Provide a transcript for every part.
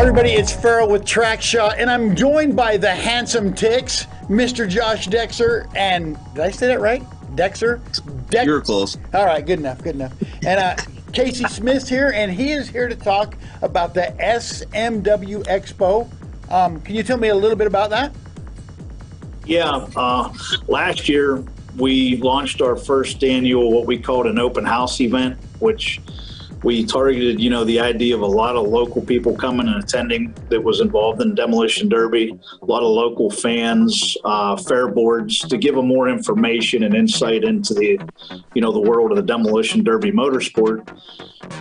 Everybody, it's Farrell with Trackshaw, and I'm joined by the handsome Tix, Mr. Josh Dexter, and did I say that right? Dexter? You're close. All right, good enough. And Casey Smith's here, and he is here to talk about the SMW Expo. Can you tell me a little bit about that? Yeah, last year we launched our first annual, what we called an open house event, which we targeted, the idea of a lot of local people coming and attending that was involved in Demolition Derby, a lot of local fans, fair boards, to give them more information and insight into the world of the Demolition Derby motorsport.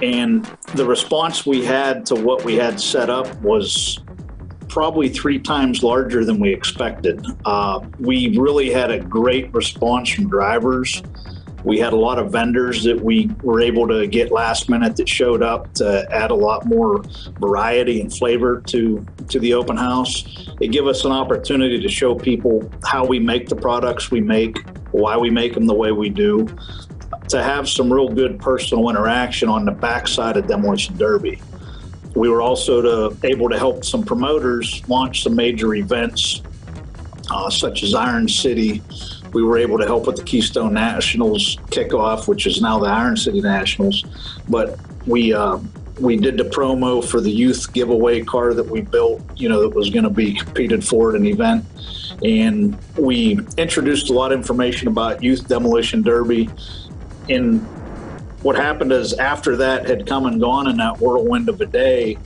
And the response we had to what we had set up was probably 3 times larger than we expected. We really had a great response from drivers. We had a lot of vendors that we were able to get last minute that showed up to add a lot more variety and flavor to the open house. It gave us an opportunity to show people how we make the products we make, why we make them the way we do, to have some real good personal interaction on the backside of Demolition Derby. We were also able to help some promoters launch some major events, such as Iron City. We were able to help with the Keystone Nationals kickoff, which is now the Iron City Nationals. But we did the promo for the youth giveaway car that we built, that was going to be competed for at an event. And we introduced a lot of information about Youth Demolition Derby. And what happened is, after that had come and gone in that whirlwind of a day,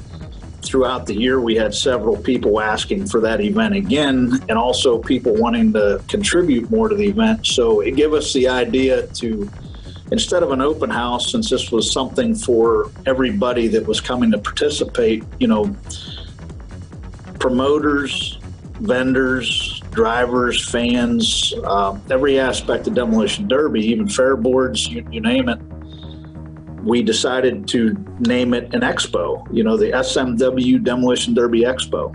throughout the year, we had several people asking for that event again, and also people wanting to contribute more to the event. So it gave us the idea to, instead of an open house, since this was something for everybody that was coming to participate, promoters, vendors, drivers, fans, every aspect of Demolition Derby, even fair boards, you name it. We decided to name it an expo, the SMW Demolition Derby Expo.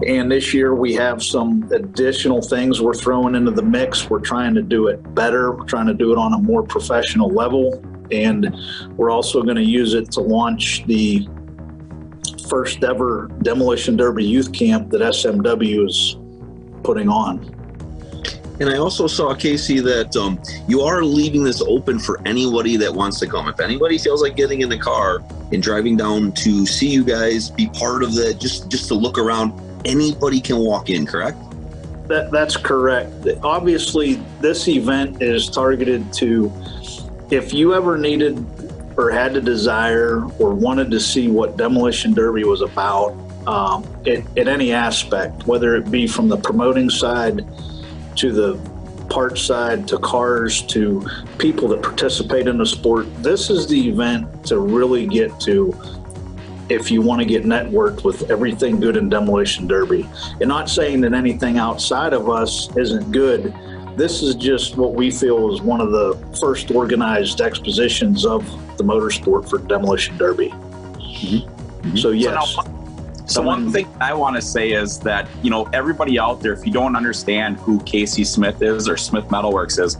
And this year we have some additional things we're throwing into the mix. We're trying to do it better. We're trying to do it on a more professional level. And we're also going to use it to launch the first ever Demolition Derby youth camp that SMW is putting on. And I also saw, Casey, that you are leaving this open for anybody that wants to come. If anybody feels like getting in the car and driving down to see you guys, be part of the, just to look around, anybody can walk in, correct? That's correct. Obviously, this event is targeted to, if you ever needed or had a desire or wanted to see what Demolition Derby was about, at any aspect, whether it be from the promoting side to the parts side, to cars, to people that participate in the sport. This is the event to really get to if you want to get networked with everything good in Demolition Derby. And not saying that anything outside of us isn't good. This is just what we feel is one of the first organized expositions of the motorsport for Demolition Derby. Mm-hmm. Mm-hmm. So yes. So one thing I want to say is that, everybody out there, if you don't understand who Casey Smith is or Smith Metalworks is,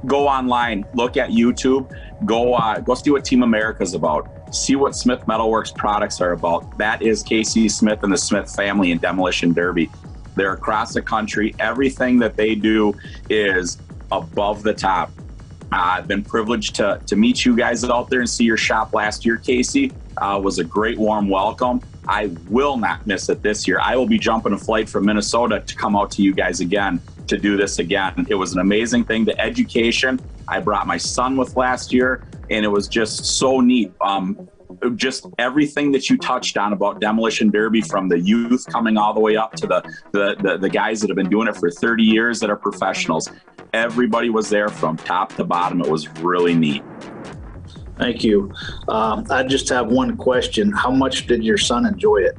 go online, look at YouTube, go see what Team America is about, see what Smith Metalworks products are about. That is Casey Smith and the Smith family in Demolition Derby. They're across the country. Everything that they do is above the top. I've been privileged to meet you guys out there and see your shop last year, Casey. Was a great warm welcome. I will not miss it this year. I will be jumping a flight from Minnesota to come out to you guys again to do this again. It was an amazing thing. The education, I brought my son with last year, and it was just so neat. Just everything that you touched on about Demolition Derby, from the youth coming all the way up to the guys that have been doing it for 30 years that are professionals. Everybody was there from top to bottom. It was really neat. Thank you. I just have one question. How much did your son enjoy it?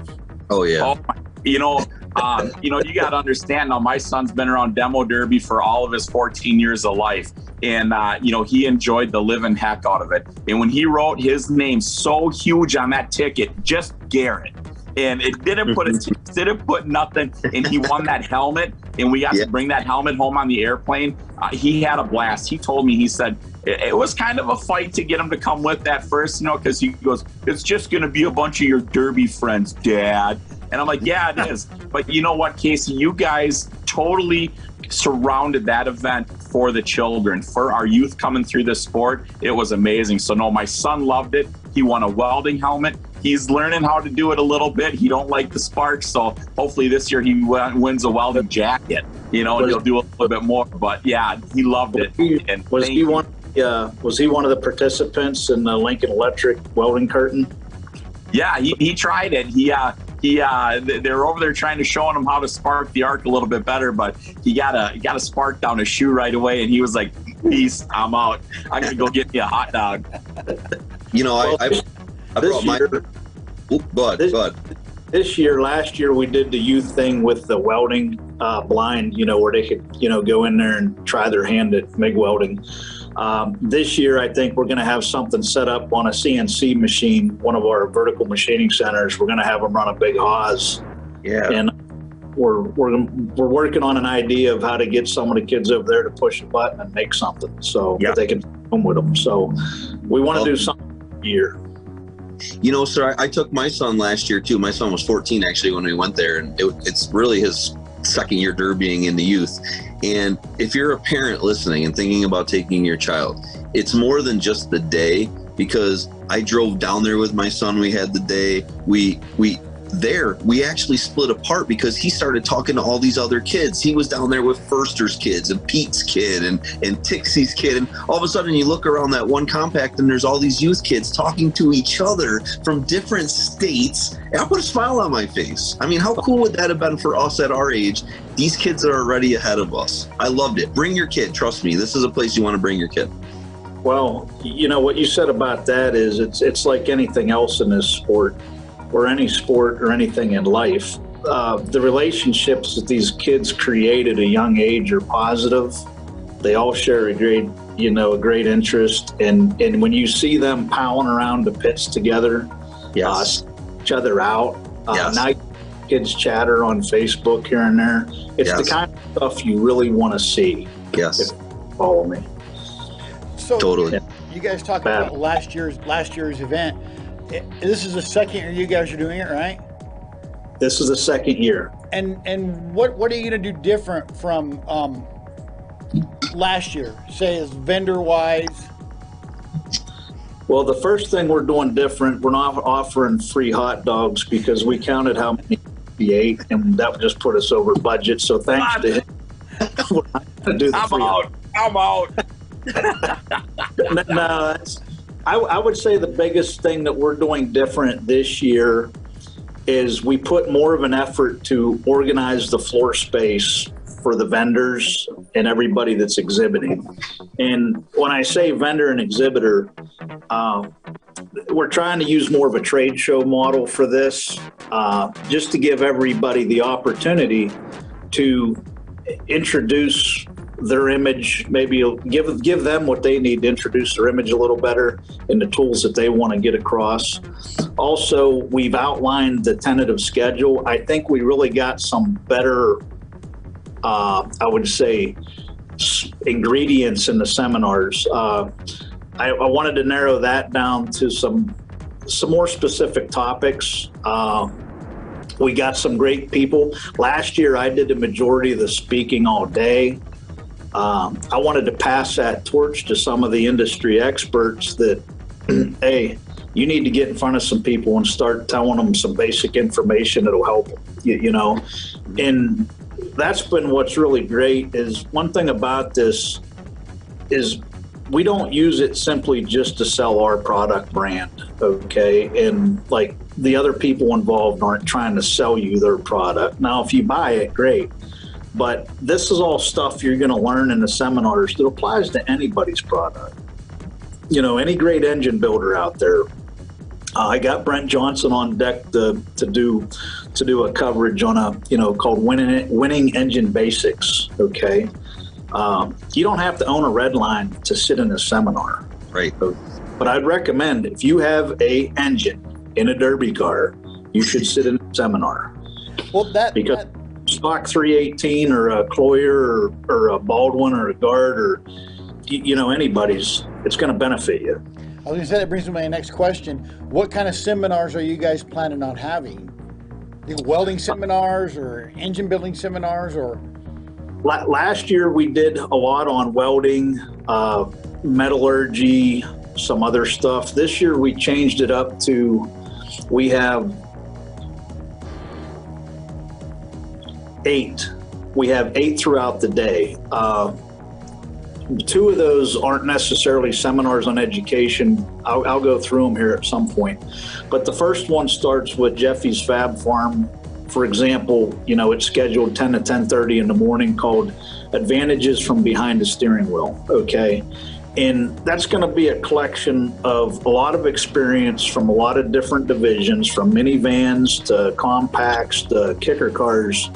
Oh, yeah. Oh, you got to understand now, my son's been around Demo Derby for all of his 14 years of life. And, he enjoyed the living heck out of it. And when he wrote his name so huge on that ticket, just Garrett, and it didn't put nothing. And he won that helmet, and we got to bring that helmet home on the airplane. He had a blast. He told me, he said it was kind of a fight to get him to come with that first, because he goes, it's just going to be a bunch of your derby friends, Dad. And I'm like, yeah, it is. But you know what, Casey, you guys totally surrounded that event for the children, for our youth coming through this sport. It was amazing. So no, my son loved it. He won a welding helmet. He's learning how to do it a little bit. He don't like the sparks, so hopefully this year he wins a welding jacket, and he'll do a little bit more. But yeah, he loved it. Was he one of the participants in the Lincoln Electric welding curtain? Yeah, he tried it. They're over there trying to show him how to spark the arc a little bit better, but he got a spark down his shoe right away, and he was like, peace, I'm out. I'm gonna go get me a hot dog. I brought my last year we did the youth thing with the welding blind, where they could, go in there and try their hand at MIG welding. This year, I think we're going to have something set up on a CNC machine, one of our vertical machining centers. We're going to have them run a big Haas. Yeah. And we're working on an idea of how to get some of the kids over there to push a button and make something so that they can come with them. So we want to do something this year. Sir, I took my son last year too. My son was 14 actually when we went there, and it's really his second year derbying in the youth. And if you're a parent listening and thinking about taking your child, it's more than just the day, because I drove down there with my son. We had the day. We actually split apart because he started talking to all these other kids. He was down there with Firster's kids and Pete's kid and Tixie's kid. And all of a sudden you look around that one compact and there's all these youth kids talking to each other from different states. And I put a smile on my face. I mean, how cool would that have been for us at our age? These kids are already ahead of us. I loved it. Bring your kid. Trust me, this is a place you want to bring your kid. Well, what you said about that is it's like anything else in this sport, or any sport or anything in life. The relationships that these kids create at a young age are positive. They all share a great interest. And when you see them powing around the pits together, each other out, now kids chatter on Facebook here and there. It's the kind of stuff you really want to see. Yes. If you follow me. So totally. You guys talked about last year's event. This is the second year you guys are doing it, right? This is the second year. And what are you going to do different from last year, say as vendor-wise? Well, the first thing we're doing different, we're not offering free hot dogs because we counted how many we ate, and that would just put us over budget. So thanks to him, we're not going to do the free hot. I'm out. No, I would say the biggest thing that we're doing different this year is we put more of an effort to organize the floor space for the vendors and everybody that's exhibiting. And when I say vendor and exhibitor, we're trying to use more of a trade show model for this, just to give everybody the opportunity to introduce their image, maybe give them what they need to introduce their image a little better and the tools that they want to get across. Also, we've outlined the tentative schedule. I think we really got some better, I would say, ingredients in the seminars. I wanted to narrow that down to some more specific topics. We got some great people. Last year, I did the majority of the speaking all day. I wanted to pass that torch to some of the industry experts that, hey, you need to get in front of some people and start telling them some basic information that'll help them, you know. And that's been what's really great. Is one thing about this is we don't use it simply just to sell our product brand, okay? And like the other people involved aren't trying to sell you their product. Now, if you buy it, great. But this is all stuff you're going to learn in the seminars that applies to anybody's product. You know, any great engine builder out there. I got Brent Johnson on deck to do a coverage on called Winning Engine Basics. Okay, you don't have to own a red line to sit in a seminar, right? But I'd recommend if you have a engine in a derby car you should sit in a seminar. Well, Because stock 318 or a Cloyer or a Baldwin or a Guard or, anybody's, it's going to benefit you. I was going to say, that brings me to my next question. What kind of seminars are you guys planning on having? The welding seminars or engine building seminars or? Last year we did a lot on welding, metallurgy, some other stuff. This year we changed it up to, we have 8. We have 8 throughout the day. 2 of those aren't necessarily seminars on education. I'll go through them here at some point. But the first one starts with Jeffy's Fab Farm. For example, it's scheduled 10 to 10:30 in the morning, called Advantages from Behind the Steering Wheel. Okay. And that's going to be a collection of a lot of experience from a lot of different divisions, from minivans to compacts to kicker cars.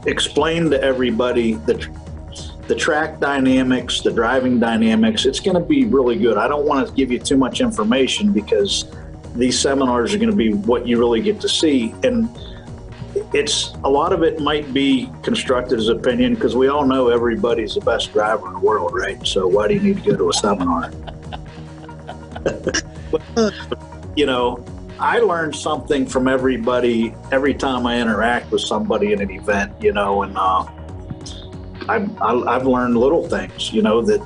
Explain to everybody the track dynamics, the driving dynamics. It's going to be really good. I don't want to give you too much information because these seminars are going to be what you really get to see. And a lot of it might be constructed as opinion, because we all know everybody's the best driver in the world, right? So why do you need to go to a seminar? I learn something from everybody every time I interact with somebody in an event, and I've learned little things, that,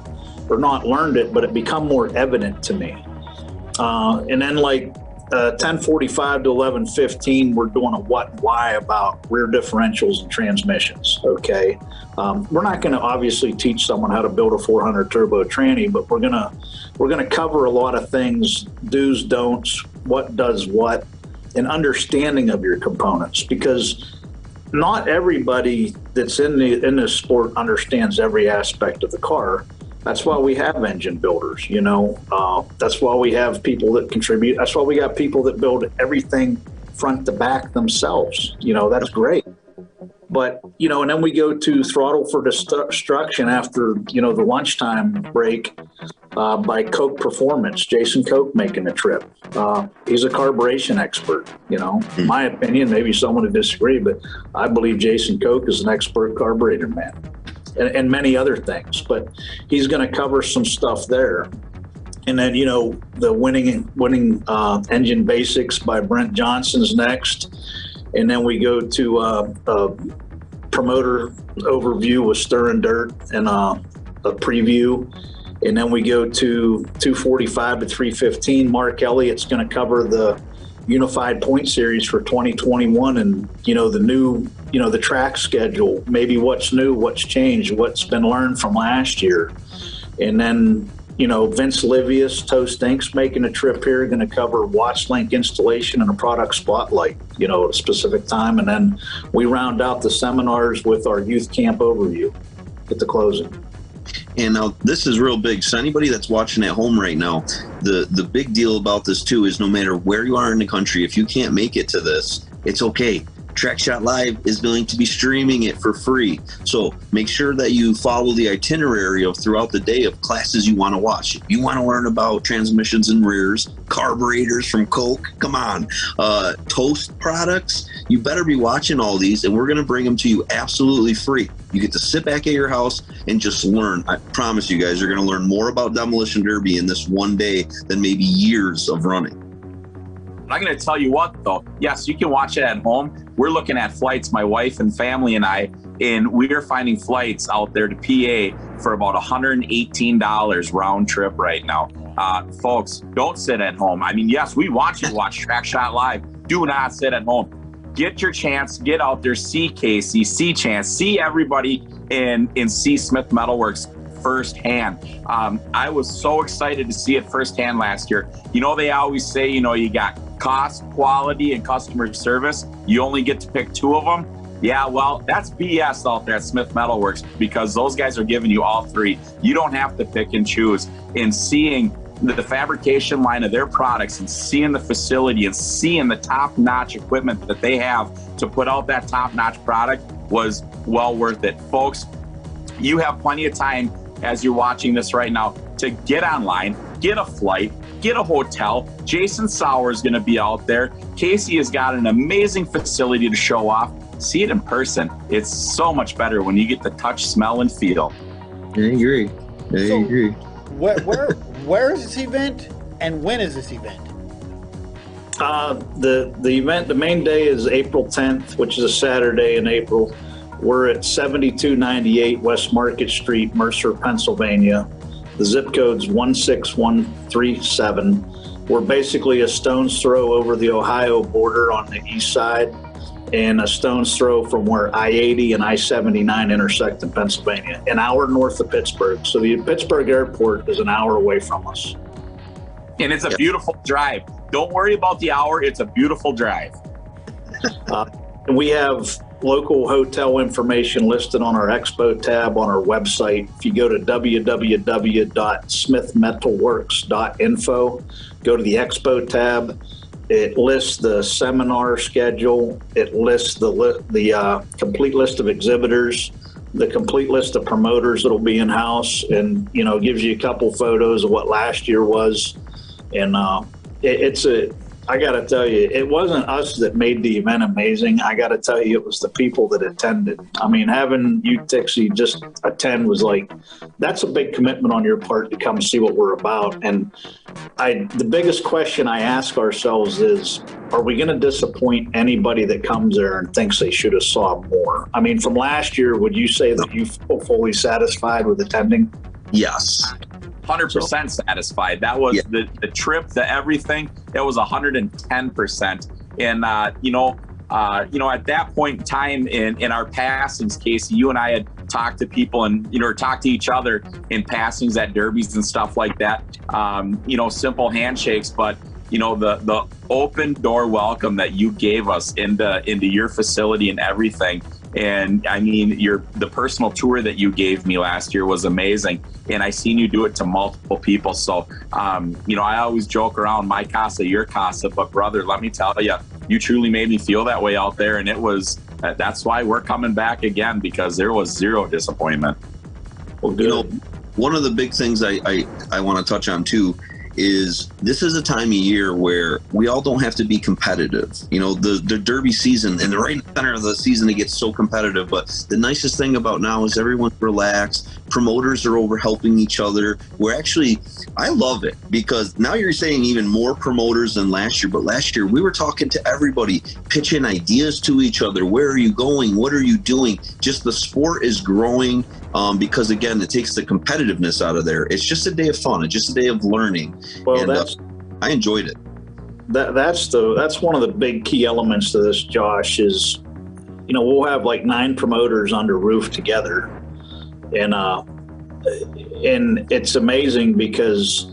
or not learned it, but it become more evident to me. And then 10:45 to 11:15, we're doing a what and why about rear differentials and transmissions. Okay. We're not going to obviously teach someone how to build a 400 turbo tranny, but we're going to cover a lot of things, do's, don'ts, what does what, and understanding of your components, because not everybody that's in this sport understands every aspect of the car. That's why we have engine builders, that's why we have people that contribute. That's why we got people that build everything front to back themselves. That's great. But, and then we go to Throttle for Destruction after, the lunchtime break by Koch Performance, Jason Koch making the trip. He's a carburation expert, in my opinion. Maybe someone would disagree, but I believe Jason Koch is an expert carburetor man. And many other things, but he's going to cover some stuff there. And then, the winning engine basics by Brent Johnson's next. And then we go to a promoter overview with Stir and Dirt and a preview. And then we go to 245 to 315. Mark Elliott's going to cover the Unified Point Series for 2021 and, the new, the track schedule, maybe what's new, what's changed, what's been learned from last year. And then, Vince Livius, Toast Inc.'s making a trip here, going to cover watch link installation and a product spotlight, at a specific time. And then we round out the seminars with our youth camp overview at the closing. And now this is real big. So anybody that's watching at home right now, the big deal about this too is no matter where you are in the country, if you can't make it to this, it's okay. TrackShot Live is going to be streaming it for free. So make sure that you follow the itinerary of throughout the day of classes you want to watch. If you want to learn about transmissions and rears, carburetors from Koch, come on, Toast products, you better be watching all these, and we're going to bring them to you absolutely free. You get to sit back at your house and just learn. I promise you guys, you're going to learn more about Demolition Derby in this one day than maybe years of running. I'm going to tell you what, though. Yes, you can watch it at home. We're looking at flights, my wife and family and I, and we're finding flights out there to PA for about $118 round trip right now. Folks, don't sit at home. I mean, yes, we want you to watch TrackShot Live. Do not sit at home. Get your chance. Get out there. See Casey. See Chance. See everybody and see Smith Metalworks firsthand. I was so excited to see it firsthand last year. They always say, you got cost, quality, and customer service. You only get to pick 2 of them. Yeah, well, that's BS out there at Smith Metalworks, because those guys are giving you all 3. You don't have to pick and choose. And seeing the fabrication line of their products and seeing the facility and seeing the top-notch equipment that they have to put out that top-notch product was well worth it. Folks, you have plenty of time as you're watching this right now to get online, get a flight, get a hotel. Jason Sauer is going to be out there. Casey has got an amazing facility to show off. See it in person. It's so much better when you get to touch, smell, and feel. I agree. I agree. Where is this event, and when is this event? The event, the main day is April 10th, which is a Saturday in April. We're at 7298 West Market Street, Mercer, Pennsylvania. The zip code's 16137. We're basically a stone's throw over the Ohio border on the east side, and a stone's throw from where I-80 and I-79 intersect in Pennsylvania, an hour north of Pittsburgh. So the Pittsburgh airport is an hour away from us. And it's a beautiful drive. Don't worry about the hour. It's a beautiful drive. And we have local hotel information listed on our Expo tab on our website. If you go to www.smithmetalworks.info, go to the Expo tab. It lists the seminar schedule. It lists the complete list of exhibitors, the complete list of promoters that'll be in-house, and, you know, gives you a couple photos of what last year was. And I got to tell you, it wasn't us that made the event amazing. I got to tell you, it was the people that attended. I mean, having you, Tixie, just attend was like, that's a big commitment on your part to come see what we're about. And the biggest question I ask ourselves is, are we going to disappoint anybody that comes there and thinks they should have saw more? I mean, from last year, would you say that you feel fully satisfied with attending? Yes. 100% satisfied. That was the trip, the everything. It was 110%. And at that point in time in our passings, Casey, you and I had talked to people and talked to each other in passings at derbies and stuff like that. Simple handshakes, but the open door welcome that you gave us into your facility and everything. And I mean, the personal tour that you gave me last year was amazing. And I seen you do it to multiple people. So, I always joke around, my casa, your casa, but brother, let me tell you, you truly made me feel that way out there. And that's why we're coming back again, because there was zero disappointment. Well, one of the big things I want to touch on too is this is a time of year where we all don't have to be competitive. The derby season, and right in the center of the season, it gets so competitive. But the nicest thing about now is everyone's relaxed. Promoters are over helping each other. I love it, because now you're saying even more promoters than last year. But last year we were talking to everybody, pitching ideas to each other. Where are you going? What are you doing? Just the sport is growing because, again, it takes the competitiveness out of there. It's just a day of fun. It's just a day of learning. Well, and I enjoyed it. That's one of the big key elements to this, Josh, is, we'll have like 9 promoters under roof together. And it's amazing because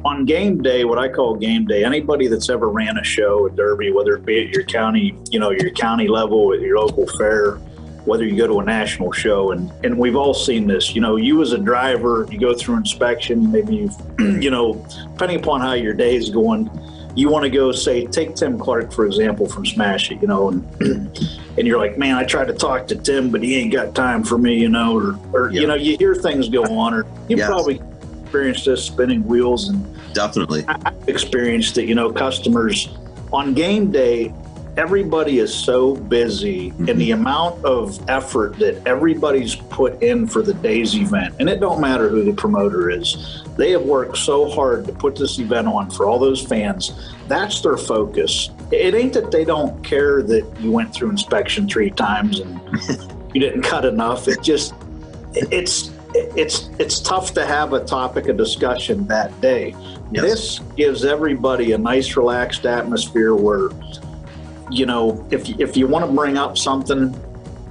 on game day, what I call game day, anybody that's ever ran a show, a derby, whether it be at your county, your county level, at your local fair, whether you go to a national show, and we've all seen this, you as a driver, you go through inspection, maybe you've, depending upon how your day is going, you want to go, say, take Tim Clark, for example, from Smash It, and you're like, man, I tried to talk to Tim, but he ain't got time for me, or you hear things go on, or you probably experienced this, spinning wheels, and definitely I've experienced it, customers on game day. Everybody is so busy, and the amount of effort that everybody's put in for the day's event, and it don't matter who the promoter is, they have worked so hard to put this event on for all those fans. That's their focus. It ain't that they don't care that you went through inspection 3 times and you didn't cut enough. It's tough to have a topic of discussion that day. Yes. This gives everybody a nice, relaxed atmosphere where, if you want to bring up something,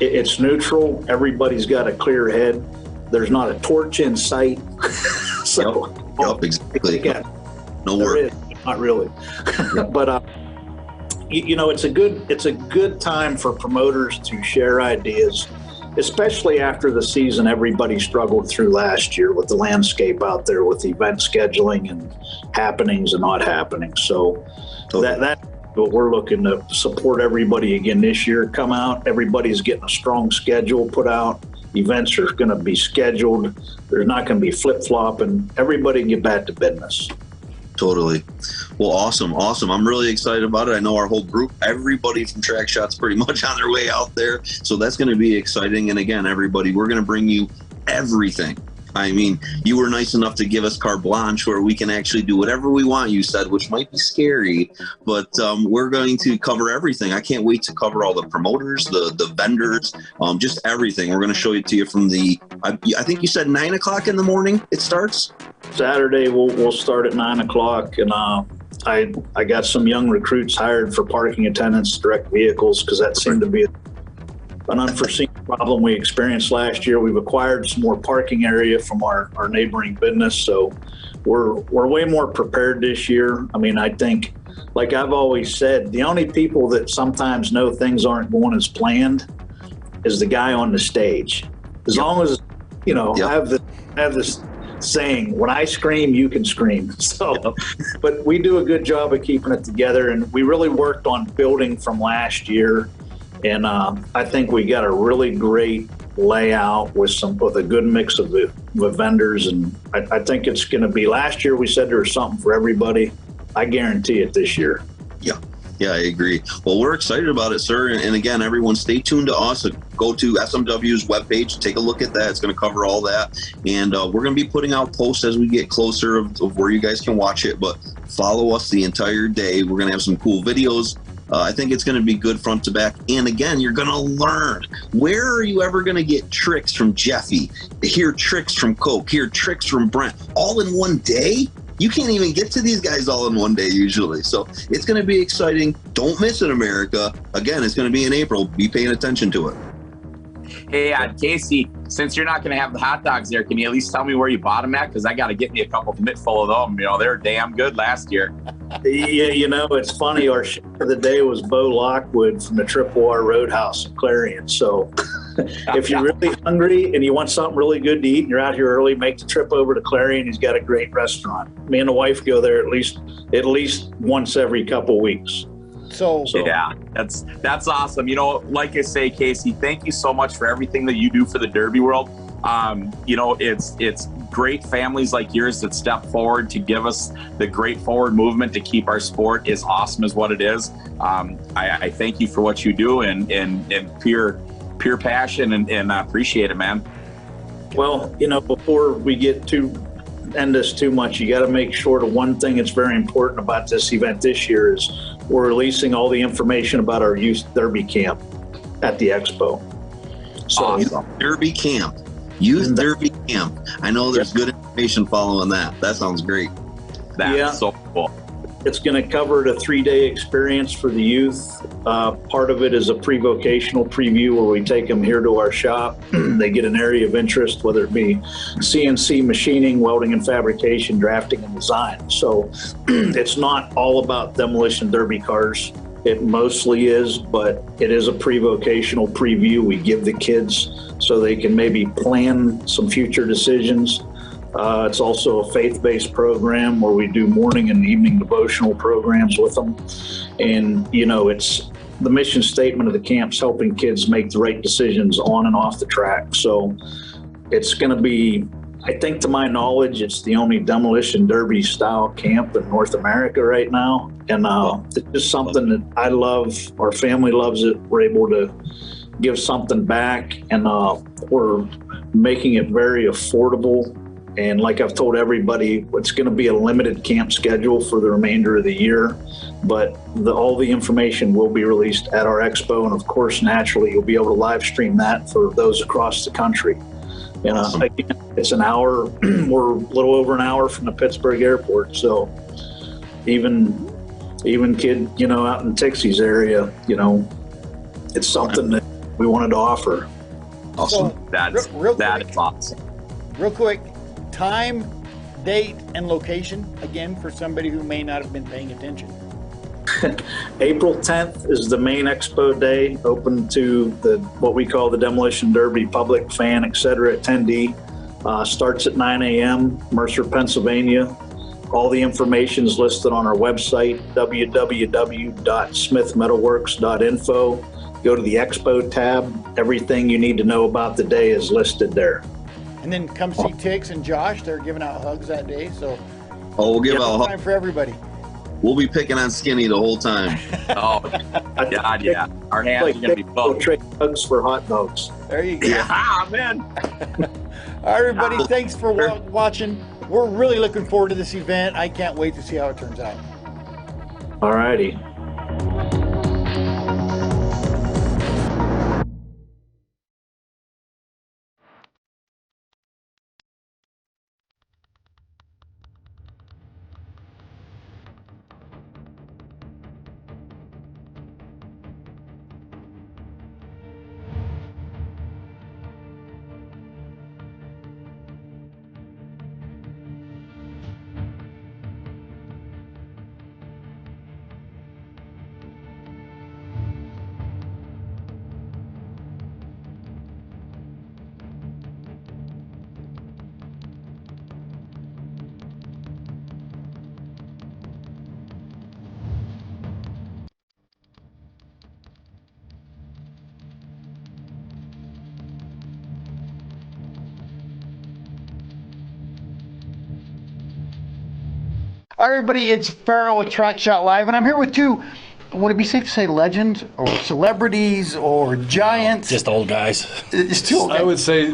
it's neutral. Everybody's got a clear head. There's not a torch in sight. So, yep, exactly. Again, no work. Not really. But it's a good time for promoters to share ideas, especially after the season everybody struggled through last year with the landscape out there with event scheduling and happenings and not happenings. So that's what we're looking to support everybody again this year. Come out, everybody's getting a strong schedule put out. events are going to be scheduled. There's not going to be flip-flopping. Everybody get back to business. Totally. Well, awesome. I'm really excited about it. I know our whole group, everybody from Track Shot's pretty much on their way out there. So that's going to be exciting. And again, everybody, we're going to bring you everything. I mean, you were nice enough to give us carte blanche where we can actually do whatever we want, you said, which might be scary, but we're going to cover everything. I can't wait to cover all the promoters, the vendors, just everything. We're going to show it to you from I think you said 9 o'clock in the morning it starts? Saturday, we'll start at 9 o'clock, and I got some young recruits hired for parking attendants, direct vehicles, because that seemed to be an unforeseen problem we experienced last year. We've acquired some more parking area from our neighboring business, so we're way more prepared this year. I mean, I think, like I've always said, the only people that sometimes know things aren't going as planned is the guy on the stage. As long as, I have this saying, when I scream, you can scream. So, but we do a good job of keeping it together, and we really worked on building from last year. And I think we got a really great layout with a good mix of vendors. And I think it's going to be, last year we said there was something for everybody. I guarantee it this year. Yeah, I agree. Well, we're excited about it, sir. And again, everyone, stay tuned to us. Go to SMW's webpage, take a look at that. It's going to cover all that. And we're going to be putting out posts as we get closer of where you guys can watch it. But follow us the entire day. We're going to have some cool videos. I think it's going to be good front to back. And again, you're going to learn. Where are you ever going to get tricks from Jeffy? Hear tricks from Coke, hear tricks from Brent, all in one day? You can't even get to these guys all in one day usually. So it's going to be exciting. Don't miss it, America. Again, it's going to be in April. Be paying attention to it. Hey, Casey, since you're not going to have the hot dogs there, can you at least tell me where you bought them at? Because I got to get me a couple full of them. They're damn good last year. Yeah, it's funny. Our chef of the day was Bo Lockwood from the Triple R Roadhouse in Clarion. So if you're really hungry and you want something really good to eat and you're out here early, make the trip over to Clarion. He's got a great restaurant. Me and the wife go there at least once every couple of weeks. So yeah, that's awesome. Like I say, Casey, thank you so much for everything that you do for the Derby world. It's great families like yours that step forward to give us the great forward movement to keep our sport as awesome as what it is. I thank you for what you do and pure passion and I appreciate it, man. Well, before we get to end this too much, you got to make sure the one thing that's very important about this event this year is we're releasing all the information about our youth Derby camp at the expo. So, awesome. Derby camp. Youth Derby camp. I know there's good information following that. That sounds great. That's so cool. It's going to cover the 3-day experience for the youth. Part of it is a pre-vocational preview where we take them here to our shop. They get an area of interest, whether it be CNC machining, welding and fabrication, drafting and design. So it's not all about demolition derby cars. It mostly is, but it is a pre-vocational preview we give the kids so they can maybe plan some future decisions. It's also a faith-based program where we do morning and evening devotional programs with them. And, it's the mission statement of the camp's helping kids make the right decisions on and off the track. So it's going to be, I think to my knowledge, it's the only demolition derby style camp in North America right now. And it's just something that I love. Our family loves it. We're able to give something back, and we're making it very affordable. And like I've told everybody, it's going to be a limited camp schedule for the remainder of the year, but all the information will be released at our expo. And of course, naturally, you'll be able to live stream that for those across the country. And again, it's an hour. We're a little over an hour from the Pittsburgh airport. So even kid, out in Tixie's area, it's something that we wanted to offer. Awesome. So, That is awesome. Real quick, time, date, and location, again, for somebody who may not have been paying attention. April 10th is the main expo day, open to what we call the Demolition Derby public, fan, etc. attendee. Starts at 9 a.m., Mercer, Pennsylvania. All the information is listed on our website, www.smithmetalworks.info. Go to the Expo tab. Everything you need to know about the day is listed there. And then come see Tix and Josh. They're giving out hugs that day. So We'll give out. time for everybody. We'll be picking on Skinny the whole time. Oh, God, yeah. Our hands are going to be We'll full. trade hugs for hot dogs. There you go. Yeah, man. All right, everybody, thanks for watching. We're really looking forward to this event. I can't wait to see how it turns out. All righty. All right, everybody, it's Farrell with Track Shot Live, and I'm here with two, would it be safe to say legends, or celebrities, or giants? Just old guys. It's two old guys. I would say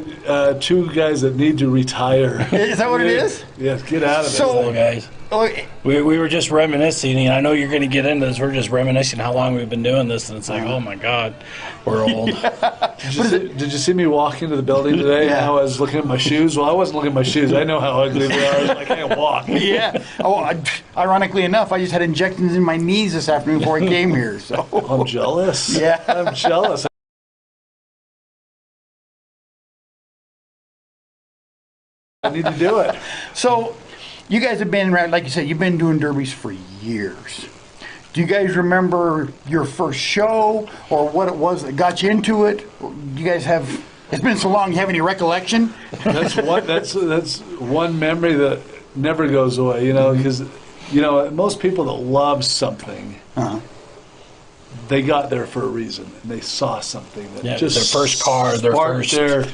two guys that need to retire. Is that what it is? Yes, get out of it. So- Old guys. Oh, We were just reminiscing, and I know you're going to get into this. We're just reminiscing how long we've been doing this, and it's like, oh my God, we're old. Did you see me walk into the building today? Yeah. And I was looking at my shoes. Well, I wasn't looking at my shoes. I know how ugly they are. I can't walk. yeah. Ironically enough, I just had injections in my knees this afternoon before I came here. So I'm jealous. Yeah. I'm jealous. I need to do it. So, you guys have been around, like you said, you've been doing derbies for years. Do you guys remember your first show or what it was that got you into it? Do you guys have? It's been so long. You have any recollection? That's one memory that never goes away. You know, because most people that love something, they got there for a reason, and they saw something that Yeah, just their first car, their sparked first- their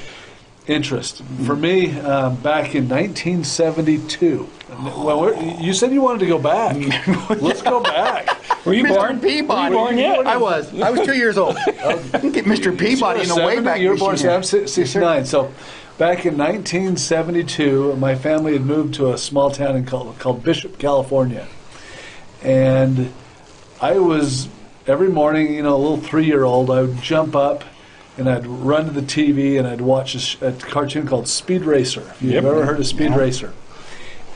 interest. For me, back in 1972. Well, you said you wanted to go back. Let's go back. Were you Mr. born? Peabody. Were you born yet? I was 2 years old. Get Mr. Peabody in the way back. You were born machine here. 69. So back in 1972, my family had moved to a small town called Bishop, California. And I was, every morning, a little 3-year-old, I would jump up and I'd run to the TV and I'd watch a cartoon called Speed Racer. If you've ever heard of Speed Racer.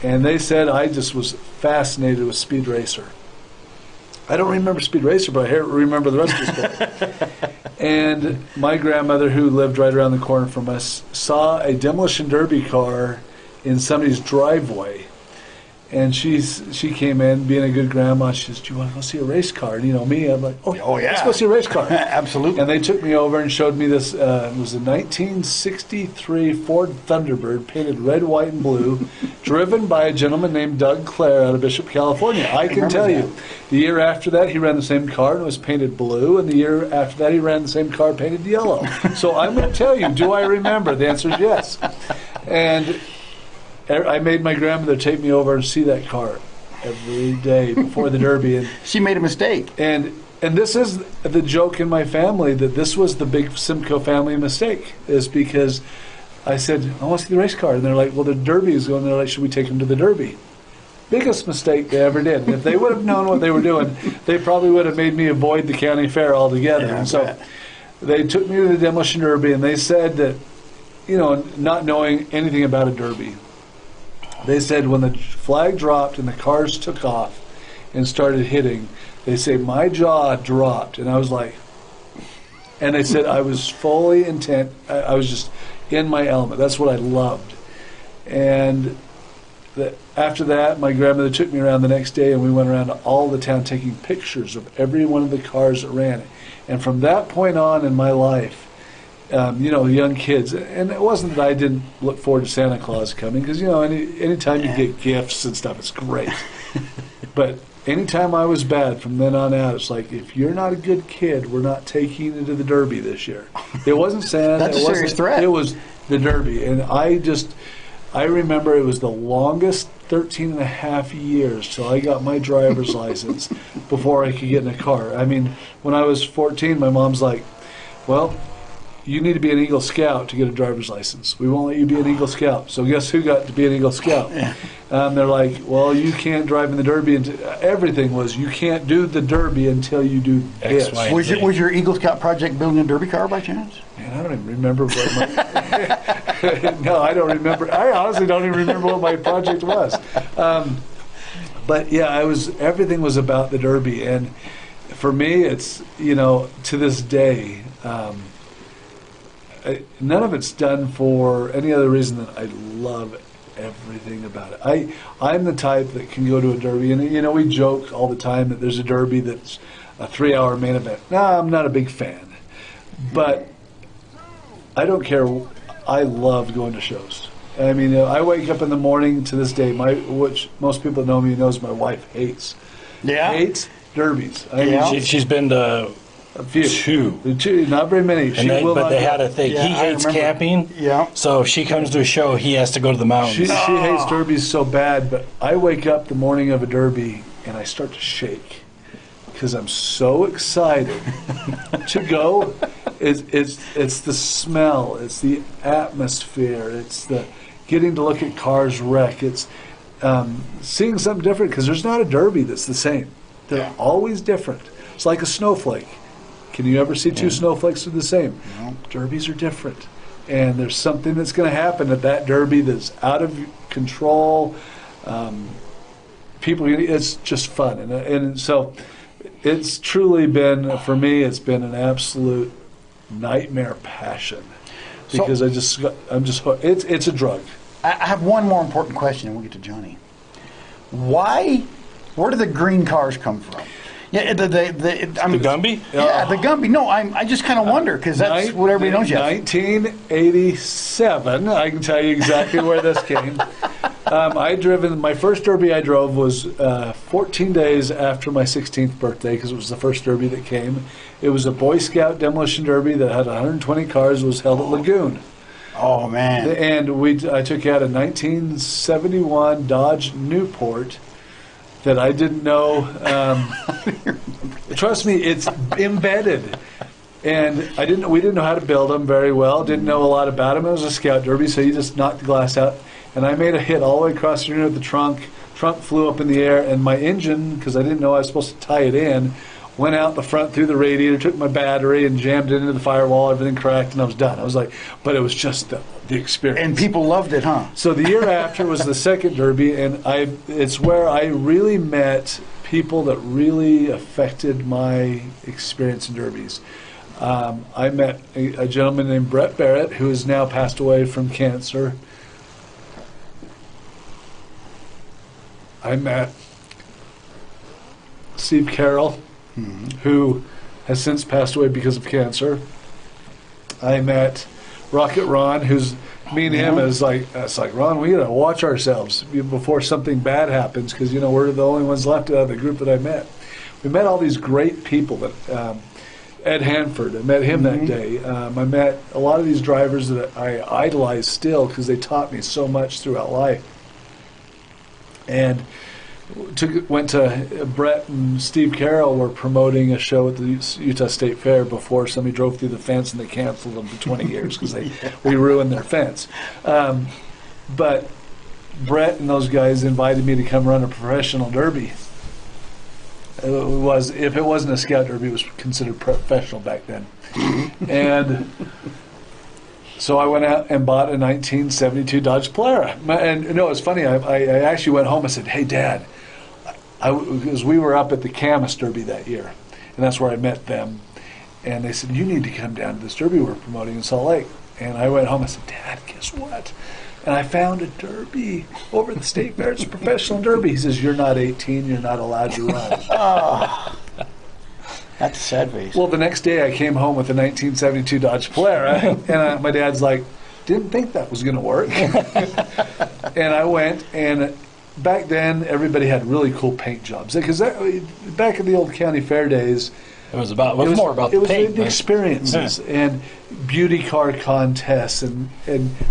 And they said I just was fascinated with Speed Racer. I don't remember Speed Racer, but I remember the rest of the story. And my grandmother, who lived right around the corner from us, saw a demolition derby car in somebody's driveway. And she came in, being a good grandma. She says, "Do you want to go see a race car?" And me, I'm like, "Oh yeah, let's go see a race car." Absolutely. And they took me over and showed me this. It was a 1963 Ford Thunderbird, painted red, white, and blue, driven by a gentleman named Doug Clare out of Bishop, California. I can tell you, the year after that, he ran the same car and it was painted blue, and the year after that, he ran the same car painted yellow. So I'm going to tell you, do I remember? The answer is yes. And I made my grandmother take me over and see that car every day before the Derby. And She made a mistake. and this is the joke in my family, that this was the big Simcoe family mistake, is because I said, "I want to see the race car." And they're like, "Well, the Derby is going." They're like, "Should we take them to the Derby?" Biggest mistake they ever did. And if they would have known what they were doing, they probably would have made me avoid the county fair altogether. Yeah, I And so bet. they took me to the demolition derby, and they said that, not knowing anything about a derby, they said when the flag dropped and the cars took off and started hitting, they say my jaw dropped, and I was like, and they said I was fully intent. I was just in my element. That's what I loved. And after that, my grandmother took me around the next day, and we went around to all the town taking pictures of every one of the cars that ran. And from that point on in my life, young kids. And it wasn't that I didn't look forward to Santa Claus coming, because, anytime you get gifts and stuff, it's great. But anytime I was bad from then on out, it's like, if you're not a good kid, we're not taking you to the Derby this year. It wasn't Santa. That's a serious threat. It was the Derby. And I remember it was the longest 13 and a half years till I got my driver's license before I could get in a car. I mean, when I was 14, my mom's like, well, you need to be an Eagle Scout to get a driver's license. We won't let you be an Eagle Scout. So guess who got to be an Eagle Scout? They're like, well, you can't drive in the Derby. Everything was, you can't do the Derby until you do X, this. Y, Was your Eagle Scout project building a Derby car by chance? Man, I don't even remember what my... No, I don't remember. I honestly don't even remember what my project was. But yeah, everything was about the Derby. And for me, it's, to this day, none of it's done for any other reason than I love everything about it. I'm the type that can go to a Derby, and we joke all the time that there's a Derby that's a 3-hour main event. No, I'm not a big fan, but I don't care. I love going to shows. I mean, I wake up in the morning to this day, which most people that know me knows my wife hates. Yeah. Hates Derbies. I Yeah. mean, She's been to a few. Two. Not very many. But they had a thing. Yeah, He I hates remember. camping. Yeah. So if she comes to a show, he has to go to the mountains. She hates derbies so bad, but I wake up the morning of a derby and I start to shake because I'm so excited to go. It's the smell, it's the atmosphere, it's the getting to look at cars wreck. It's seeing something different, because there's not a derby that's the same. They're always different. It's like a snowflake. Can you ever see two snowflakes that are the same? No. Derbies are different. And there's something that's going to happen at that derby that's out of control. It's just fun. And so it's truly been, for me, it's been an absolute nightmare passion. Because it's a drug. I have one more important question, and we'll get to Johnny. Where do the green cars come from? Yeah, The Gumby? Yeah, the Gumby. No, I just kind of wonder, because that's what everybody knows you. 1987, I can tell you exactly where this came. My first derby I drove was 14 days after my 16th birthday, because it was the first derby that came. It was a Boy Scout demolition derby that had 120 cars. It was held at Lagoon. Oh, man. And I took out a 1971 Dodge Newport that I didn't know. Trust me, it's embedded. And we didn't know how to build them very well. Didn't know a lot about them. It was a Scout Derby, so you just knocked the glass out. And I made a hit all the way across the unit of the trunk. Trunk flew up in the air, and my engine, because I didn't know I was supposed to tie it in, went out the front through the radiator, took my battery, and jammed it into the firewall. Everything cracked, and I was done. I was like, but it was just the experience. And people loved it, huh? So the year after was the second derby, and it's where I really met people that really affected my experience in derbies. I met a gentleman named Brett Barrett, who has now passed away from cancer. I met Steve Carroll, who has since passed away because of cancer. I met Rocket Ron, who's me and him is like, it's like, Ron, we gotta watch ourselves before something bad happens, because we're the only ones left out of the group that I met. We met all these great people that Ed Hanford, I met him that day. I met a lot of these drivers that I idolize still, because they taught me so much throughout life. And went to Brett and Steve Carroll were promoting a show at the Utah State Fair before somebody drove through the fence, and they canceled them for 20 years because we ruined their fence. But Brett and those guys invited me to come run a professional derby. If it wasn't a Scout Derby, it was considered professional back then. And so I went out and bought a 1972 Dodge Polara. And it's funny, I actually went home and said, hey, Dad, because we were up at the Camas Derby that year, and that's where I met them. And they said, you need to come down to this derby we're promoting in Salt Lake. And I went home and said, Dad, guess what? And I found a derby over at the State Fair. It's a professional derby. He says, you're not 18, you're not allowed to run. That's a sad face. Well, the next day I came home with a 1972 Dodge Polara, and my dad's like, didn't think that was going to work. And I went, and back then everybody had really cool paint jobs. Because back in the old county fair days, It was more about the paint. The experiences and beauty car contests and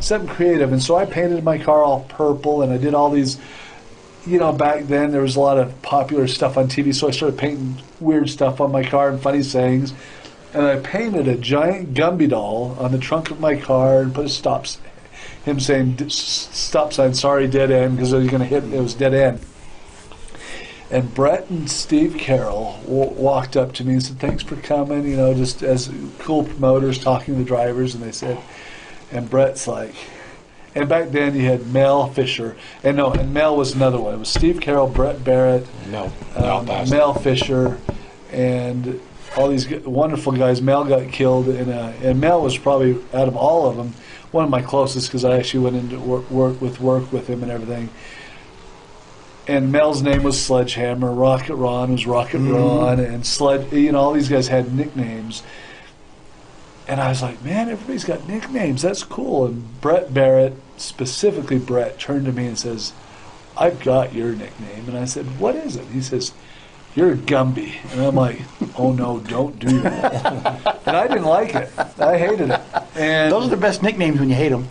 something creative. And so I painted my car all purple, and I did all these. Back then there was a lot of popular stuff on TV, so I started painting weird stuff on my car and funny sayings. And I painted a giant Gumby doll on the trunk of my car and put him saying stop sign, sorry, dead end, because it was going to hit, it was dead end. And Brett and Steve Carroll walked up to me and said, thanks for coming, just as cool promoters talking to the drivers. And they said, and Brett's like, and back then you had Mel Fisher, and Mel was another one. It was Steve Carroll, Brett Barrett, Mel Fisher, and all these wonderful guys. Mel got killed, and Mel was probably, out of all of them, one of my closest, because I actually went into work with him and everything. And Mel's name was Sledgehammer. Rocket Ron was Rocket Ron, and all these guys had nicknames. And I was like, man, everybody's got nicknames. That's cool. And Brett Barrett, specifically Brett, turned to me and says, I've got your nickname. And I said, what is it? He says, you're Gumby. And I'm like, oh no, don't do that. And I didn't like it. I hated it. And those are the best nicknames when you hate them.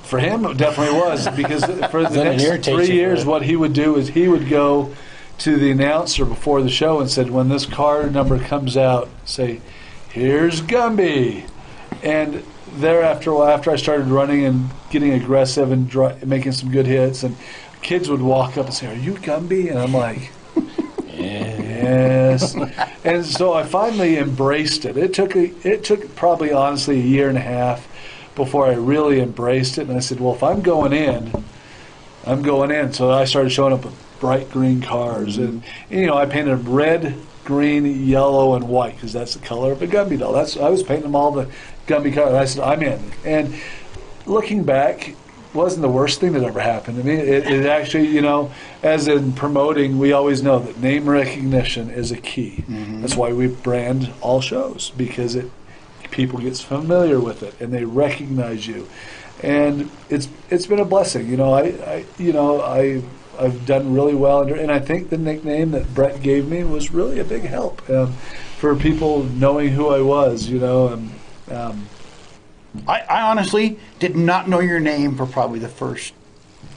For him, it definitely was, because for the next 3 years, what he would do is he would go to the announcer before the show and said, when this car number comes out, say, here's Gumby. And thereafter, after I started running and getting aggressive and making some good hits, and kids would walk up and say, are you Gumby? And I'm like, yes. And so I finally embraced it. It took probably, honestly, a year and a half before I really embraced it. And I said, well, if I'm going in, I'm going in. So I started showing up with bright green cars. And, I painted red, green, yellow, and white, because that's the color of a Gumby doll. I was painting them all the Gumby colors. I said, I'm in. And looking back, wasn't the worst thing that ever happened to me. It actually, as in promoting, we always know that name recognition is a key. Mm-hmm. That's why we brand all shows, because people get familiar with it and they recognize you, and it's been a blessing. I've done really well, and I think the nickname that Brett gave me was really a big help for people knowing who I was. I honestly did not know your name for probably the first.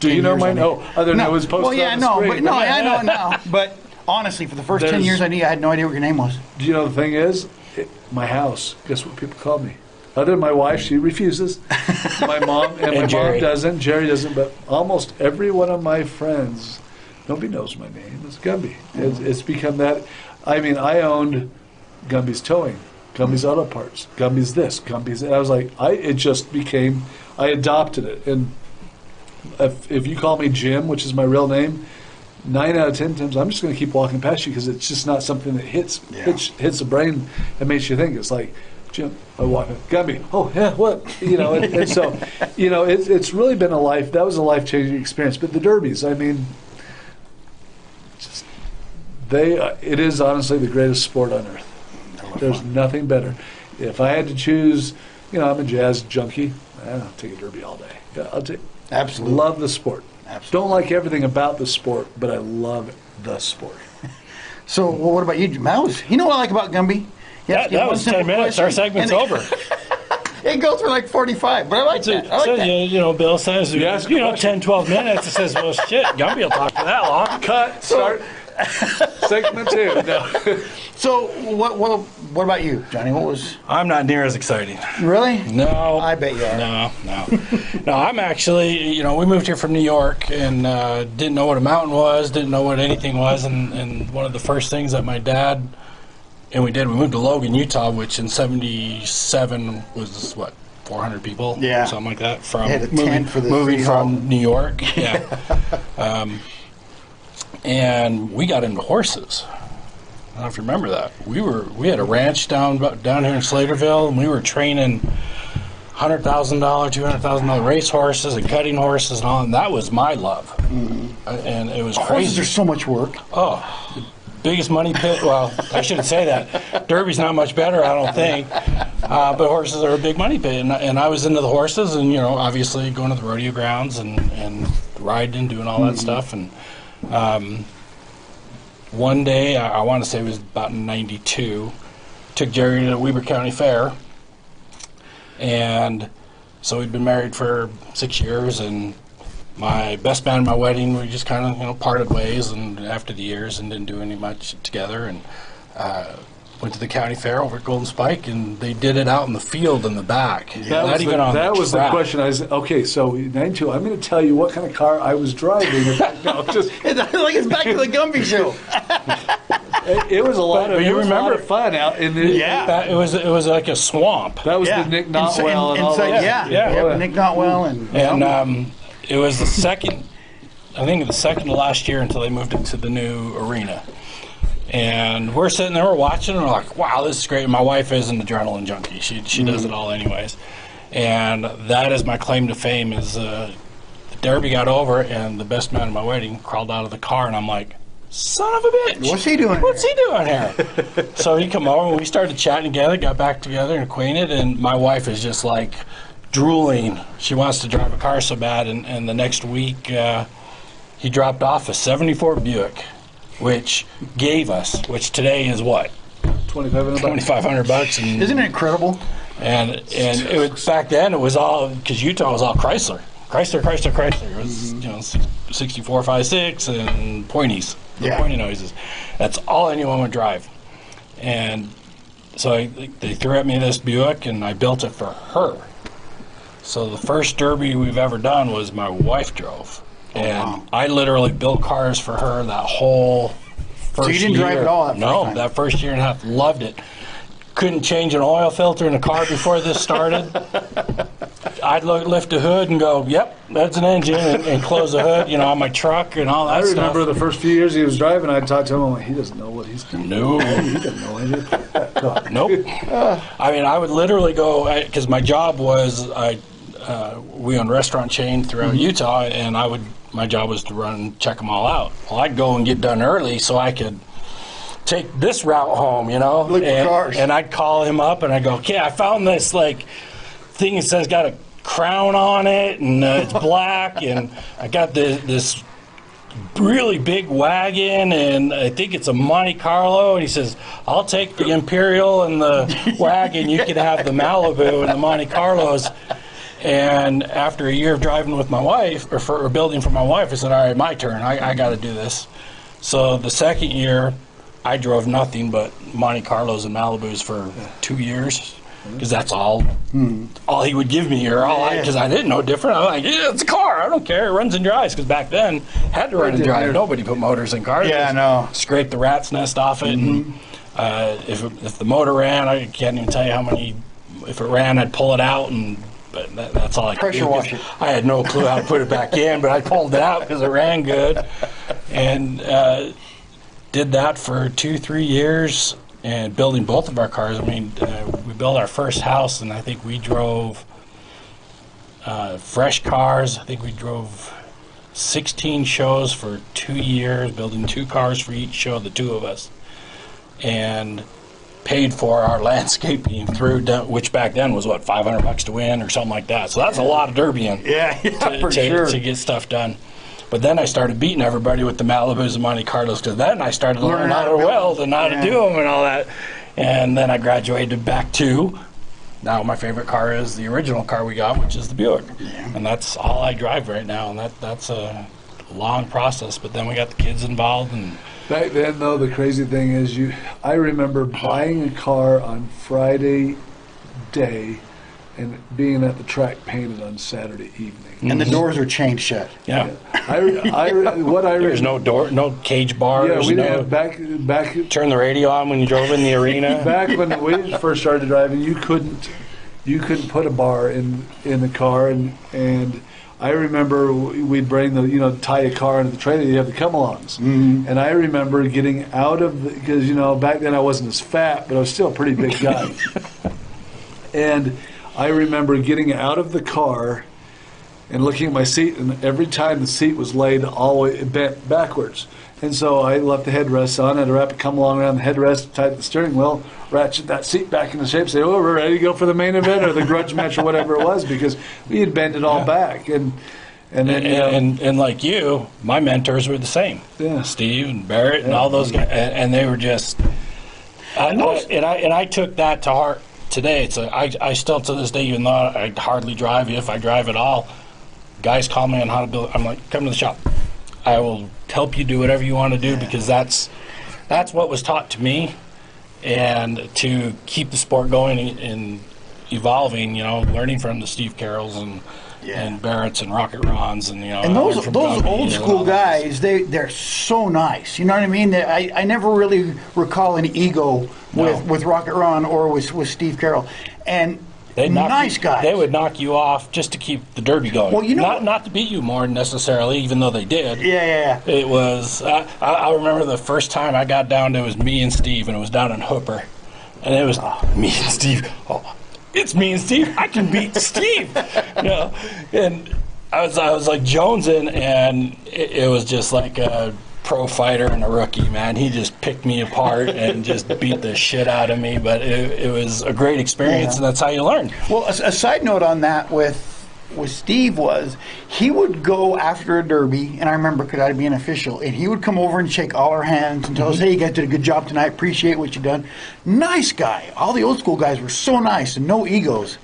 Do you know mine? No, other than it was posted. Well, yeah, on the screen. but no, I know it now. But honestly, for the first 10 years, I had no idea what your name was. Do you know the thing is? My house. Guess what people call me? Other than my wife, she refuses. My mom and my Jerry. mom doesn't. Jerry doesn't. But almost every one of my friends, nobody knows my name. It's Gumby. It's become that. I mean, I owned Gumby's Towing, Gumby's Auto Parts, Gumby's this, Gumby's that. I was like, it just became. I adopted it. And if you call me Jim, which is my real name, 9 out of 10 times, I'm just going to keep walking past you, because it's just not something that hits the brain and makes you think. It's like, Jim, I walk in, Gumby, oh, yeah, what? And so, it's really been that was a life-changing experience. But the Derbies, I mean, it is honestly the greatest sport on earth. There's nothing better. If I had to choose, I'm a jazz junkie, I'll take a Derby all day. I'll take. Absolutely. Love the sport. Absolutely. Don't like everything about the sport, but I love the sport. So, what about you, Mouse? You know what I like about Gumby? That was 10 minutes. Our segment's over. It goes for like 45, but I like that. I like that. Bill says, 10, 12 minutes. It says, well, shit, Gumby will talk for that long. Cut. Start. Segment 2. No. So, what about you, Johnny? What was? I'm not near as exciting. Really? No. I bet you are. No, I'm actually, we moved here from New York and didn't know what a mountain was, didn't know what anything was, and one of the first things that my dad, and we moved to Logan, Utah, which in 77 was, 400 people? Yeah. Something like that. From they had a tent for the moving from New York. Yeah. And we got into horses. I don't know if you remember that. We had a ranch down here in Slaterville, and we were training $100,000, $200,000 race horses and cutting horses and all, and that was my love. Mm-hmm. And it was crazy. Horses are so much work. Oh, biggest money pit. Well, I shouldn't say that. Derby's not much better, I don't think. But horses are a big money pit, and I was into the horses, and obviously going to the rodeo grounds and riding, doing all that stuff. And one day, I want to say it was about '92, took Jerry to the Weber County Fair, and so we'd been married for 6 years, and my best man at my wedding, we just kind of, parted ways and after the years and didn't do any much together, and went to the county fair over at Golden Spike, and they did it out in the field in the back. That was the question. Okay, so 92, I'm going to tell you what kind of car I was driving. No, just It's like it's back to the Gumby show. it was a lot of But you remember fun out in the it was like a swamp. That was the Nick Notwell and all inside, those. yeah, Nick Notwell And it was the second to last year until they moved into the new arena. And we're sitting there, we're watching, and we're like, wow, this is great. And my wife is an adrenaline junkie. She does it all anyways. And that is my claim to fame is the Derby got over, and the best man at my wedding crawled out of the car, and I'm like, son of a bitch. What's he doing? What's he doing here? So he come over, and we started chatting together, got back together and acquainted, and my wife is just like drooling. She wants to drive a car so bad, and the next week he dropped off a 74 Buick, which today is what? $2,500. And Isn't it incredible? And it was, back then it was all, because Utah was all Chrysler. It was 64 5.6 and pointies, pointy noises. That's all anyone would drive. And so they threw at me this Buick, and I built it for her. So the first Derby we've ever done was my wife drove. And I literally built cars for her that whole first year. So you didn't drive at all that first No, time? that first year and a half, loved it. Couldn't change an oil filter in the car before this started. I'd lift the hood and go, yep, that's an engine, and close the hood, on my truck and all that I remember stuff. the first few years he was driving, I'd talk to him, I'm like, he doesn't know what he's doing. No. He doesn't know anything. Nope. I mean, I would literally go, because my job was, we own a restaurant chain throughout Utah, and my job was to run, check them all out. Well, I'd go and get done early so I could take this route home, Look for cars. And I'd call him up and I'd go, okay, I found this thing that says got a crown on it, and it's black, and I got this really big wagon, and I think it's a Monte Carlo, and he says, I'll take the Imperial and the wagon, you can have the Malibu and the Monte Carlos. And after a year of driving with my wife, or building for my wife, I said, all right, my turn. I got to do this. So the second year, I drove nothing but Monte Carlos and Malibus for 2 years, because that's all he would give me, because I didn't know different. I'm like, yeah, it's a car. I don't care. It runs and drives, because back then, had to run and drive. Nobody put motors in cars. Yeah, I know. Scrape the rat's nest off it, and if the motor ran, I can't even tell you how many. If it ran, I'd pull it out, but that's all I could Pressure do. wash it. I had no clue how to put it back in, but I pulled it out because it ran good, and did that for 2-3 years, and building both of our cars. I mean, we built our first house, and I think we drove fresh cars. I think we drove 16 shows for 2 years, building 2 cars for each show, the two of us, and paid for our landscaping through, which back then was what, $500 to win or something like that. So that's a lot of derbying For sure. to get stuff done. But then I started beating everybody with the Malibus and Monte Carlos, because then I started learning how to weld and how to do them and all that. And then I graduated back to, now my favorite car is the original car we got, which is the Buick. And that's all I drive right now, and that's a long process. But then we got the kids involved, and Back then, though, the crazy thing is, I remember buying a car on Friday day and being at the track painted on Saturday evening. And the doors are chained shut. yeah. There's There's no door, no cage bars. Yeah, we no, didn't have back. turn the radio on when you drove in the arena. Back when we first started driving, you couldn't put a bar in the car, and I remember we'd bring tie a car into the trailer. You have the come-alongs, and I remember getting out of because back then I wasn't as fat, but I was still a pretty big guy, and I remember getting out of the car and looking at my seat, and every time the seat was laid all the way bent backwards. And so I left the headrest on. I had a rapper come along around the headrest, tighten the steering wheel, ratchet that seat back into shape, say, oh, we're ready to go for the main event or the grudge match or whatever it was, because we had bent it all back. And then, and like you, my mentors were the same. Yeah. Steve and Barrett and all those guys, and they were just. I took that to heart today. It's I still to this day, even though I hardly drive, if I drive at all, guys call me on how to build. I'm like, come to the shop. I will help you do whatever you want to do, because that's what was taught to me, and to keep the sport going and evolving. Learning from the Steve Carrolls and Barrett's and Rocket Rons and And those old school guys, they're so nice. You know what I mean? I never really recall an ego with Rocket Ron or with Steve Carroll. And nice guys. They would knock you off just to keep the derby going. Well, not to beat you more necessarily, even though they did. Yeah. It was. I remember the first time I got down. It was me and Steve, and it was down in Hooper, and it was me and Steve. Oh, it's me and Steve. I can beat Steve. And I was like jonesing, and it was just like a pro fighter and a rookie, man. He just picked me apart and just beat the shit out of me. But it was a great experience, and that's how you learn. Well, a side note on that with Steve was he would go after a derby, and I remember because I'd be an official, and he would come over and shake all our hands and tell us, hey, you guys did a good job tonight, appreciate what you done. Nice guy. All the old school guys were so nice and no egos.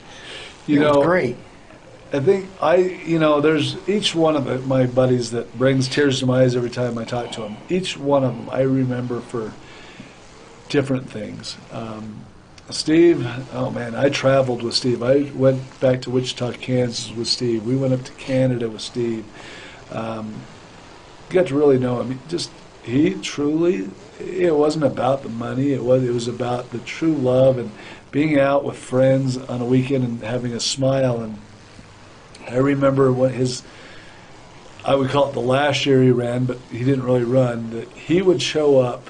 It was great. I think there's each one of my buddies that brings tears to my eyes every time I talk to them. Each one of them I remember for different things. Steve, oh man, I traveled with Steve. I went back to Wichita, Kansas with Steve. We went up to Canada with Steve. Got to really know him. He truly, it wasn't about the money. It was about the true love and being out with friends on a weekend and having a smile. And I remember I would call it the last year he ran, but he didn't really run, that he would show up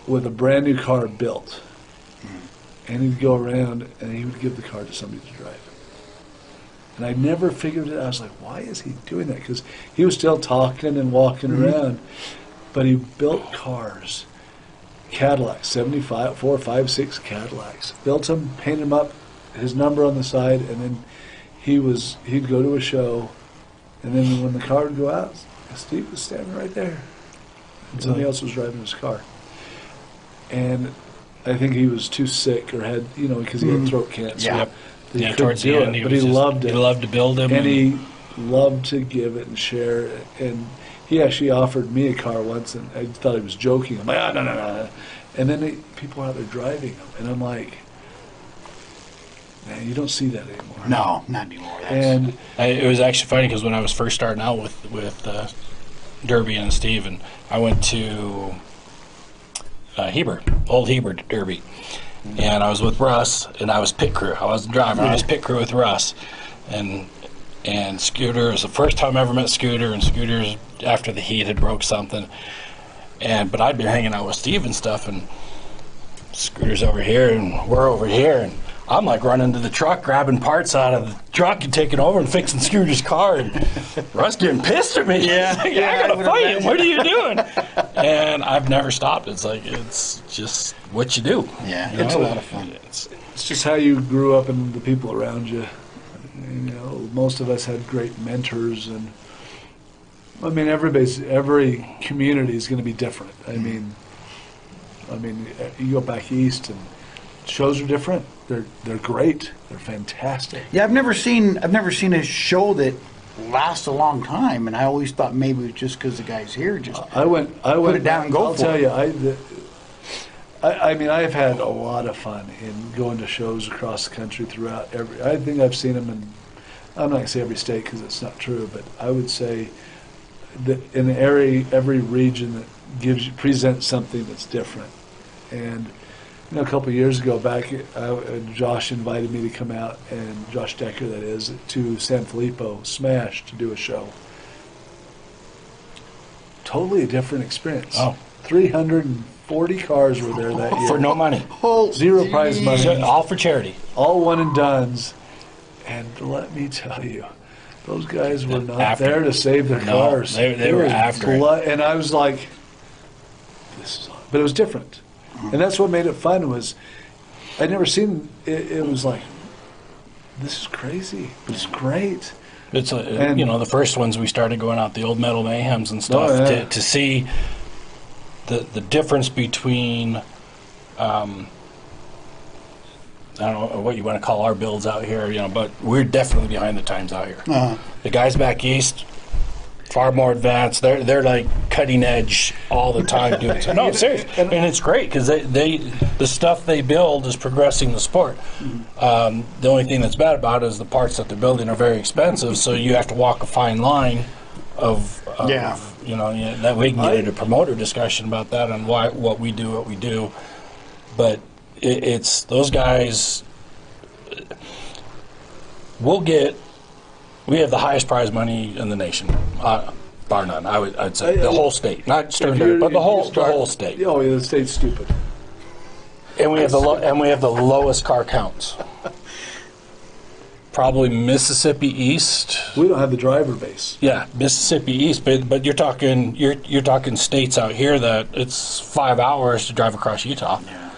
with a brand new car built. And he'd go around and he would give the car to somebody to drive. And I never figured it out. I was like, why is he doing that? Because he was still talking and walking around. But he built cars, Cadillacs, 75, 4, 5, 6 Cadillacs. Built them, painted them up, his number on the side, and then he'd go to a show, and then when the car would go out, Steve was standing right there. And somebody else was driving his car. And I think he was too sick or had, because he had throat cancer. Yeah, towards the end, but he loved it. He loved to build them. And he loved to give it and share it. And he actually offered me a car once, and I thought he was joking. I'm like, no. And then people are out there driving them. And I'm like, man, you don't see that anymore. No, not anymore. And it was actually funny because when I was first starting out with Derby and Steve, and I went to Heber, old Heber Derby. And I was with Russ, and I was pit crew. I wasn't driving. I was pit crew with Russ. And Scooter, it was the first time I ever met Scooter, and Scooter's, after the heat, had broke something. But I'd been hanging out with Steve and stuff, and Scooter's over here, and we're over here, and I'm like running to the truck, grabbing parts out of the truck and taking over and fixing Scooter's car, and Russ getting pissed at me. Yeah, I gotta fight him. What are you doing? And I've never stopped. It's like, it's just what you do. Yeah, it's a lot of fun. It's just how you grew up and the people around you. Most of us had great mentors, and I mean, every community is going to be different. I mean, you go back east and shows are different. They're great. They're fantastic. Yeah, I've never seen a show that lasts a long time, and I always thought maybe it was just because the guy's here. I went put it down and go I'll for tell it. you, I mean, I've had a lot of fun in going to shows across the country throughout I think I've seen them in, I'm not going to say every state because it's not true, but I would say that in every region that presents something that's different. And a couple of years ago back, Josh invited me to come out, and Josh Decker, that is, to San Filippo Smash to do a show. Totally a different experience. Oh. 340 cars were there that year. For no money. Zero prize money. All for charity. All one and dones. And let me tell you, those guys were not After. there to save their No, cars. they were after it. And I was like, this is, but it was different, and that's what made it fun. Was I'd never seen it. It was like, this is crazy, but it's great. It's And- the first ones we started going out, the old Metal Mayhems and stuff, Oh, yeah. to see the difference between, I don't know what you want to call our builds out here, but we're definitely behind the times out here. Uh-huh. The guys back east, far more advanced. They're like cutting edge all the time doing it. No, serious, and it's great because the stuff they build is progressing the sport. The only thing that's bad about it is the parts that they're building are very expensive, so you have to walk a fine line of Yeah. that we can get into a promoter discussion about that and what we do, but it's those guys. We have the highest prize money in the nation, bar none. I'd say the whole state, not Stern Derby, but the whole state. Oh, yeah, the state's stupid. And we have the lowest car counts. Probably Mississippi East. We don't have the driver base. Yeah, Mississippi East, but you're talking states out here that it's 5 hours to drive across Utah. Yeah.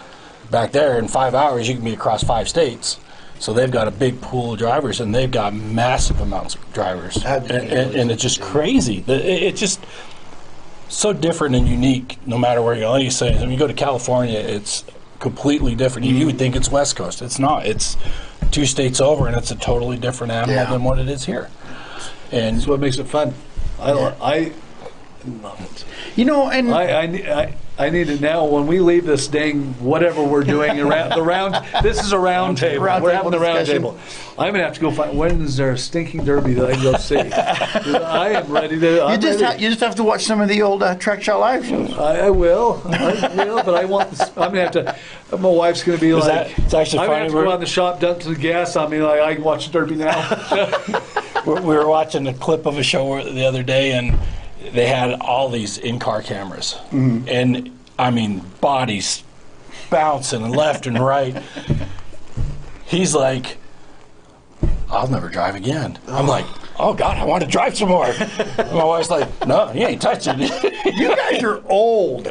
Back there, in 5 hours, you can be across 5 states. So they've got a big pool of drivers, and they've got massive amounts of drivers, and it's just crazy. It's just so different and unique, no matter where you go. Like you say, when you go to California, it's completely different. You would think it's West Coast. It's not. It's 2 states over, and it's a totally different animal than what it is here. And That's what makes it fun. I love it. And I need it now. When we leave this dang whatever we're doing around the round, this is a round table. We're having the round discussion. table. I'm gonna have to go find. When is there a stinking derby that I can go see? I am ready to. you just have to watch some of the old Track Shot Live shows. I will, but I want this. I'm gonna have to. My wife's gonna be like, it's actually I'm gonna funny. have to go on the shop, dump to the gas on me. Like I can watch the derby now. We were watching a clip of a show the other day, and they had all these in-car cameras, and I mean bodies bouncing left and right. He's like, "I'll never drive again." I'm like, "Oh God, I want to drive some more." My wife's like, "No, you ain't touching it." You guys are old.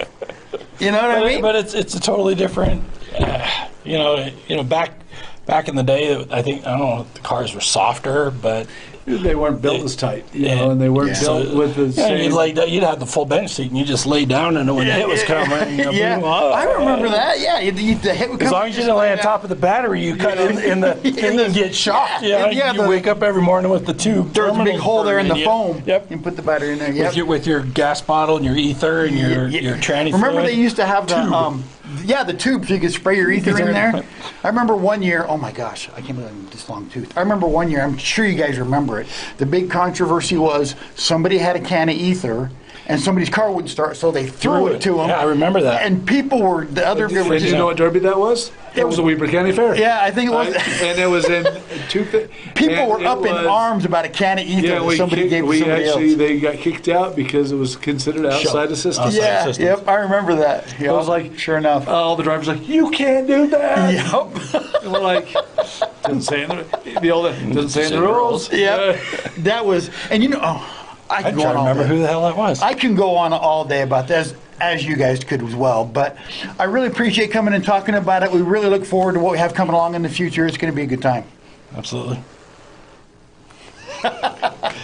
You know what I mean? But it's a totally different. Back in the day, I don't know if the cars were softer, but They weren't built as tight, and they weren't built with the same. You'd have the full bench seat, and you just lay down, and when the hit was coming, Yeah, I remember that. Yeah, the hit would come. As long as you didn't lay on top of the battery, you cut in the thing and get shocked. You wake up every morning with the tube. There's a big terminals hole there in the burning. foam. Yep. You put the battery in there. Yep. With your gas bottle and your ether and your tranny Remember fluid? they used to have the tube so you could spray your ether in there. I remember one year. Oh my gosh, I can't believe I'm this long tooth. I remember one year. I'm sure you guys remember it. The big controversy was somebody had a can of ether and somebody's car wouldn't start, so they threw it to them. Yeah, I remember that. And people were Did you know what derby that was? It was the Weber County Fair. Yeah, I think it was. And it was in People were up in arms about a can of ether that somebody gave to somebody else. They got kicked out because it was considered outside the system. Yeah, yep, I remember that. Yep. It was like, sure enough. all the drivers were like, you can't do that. Yep. And we're like, doesn't say in the rules. Yep. That was, and I I'm can go trying on to all remember day. who the hell that was. I can go on all day about this, as you guys could as well. But I really appreciate coming and talking about it. We really look forward to what we have coming along in the future. It's going to be a good time. Absolutely.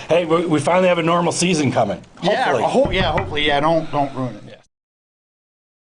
Hey, we finally have a normal season coming. Hopefully. Hopefully. Yeah, don't ruin it.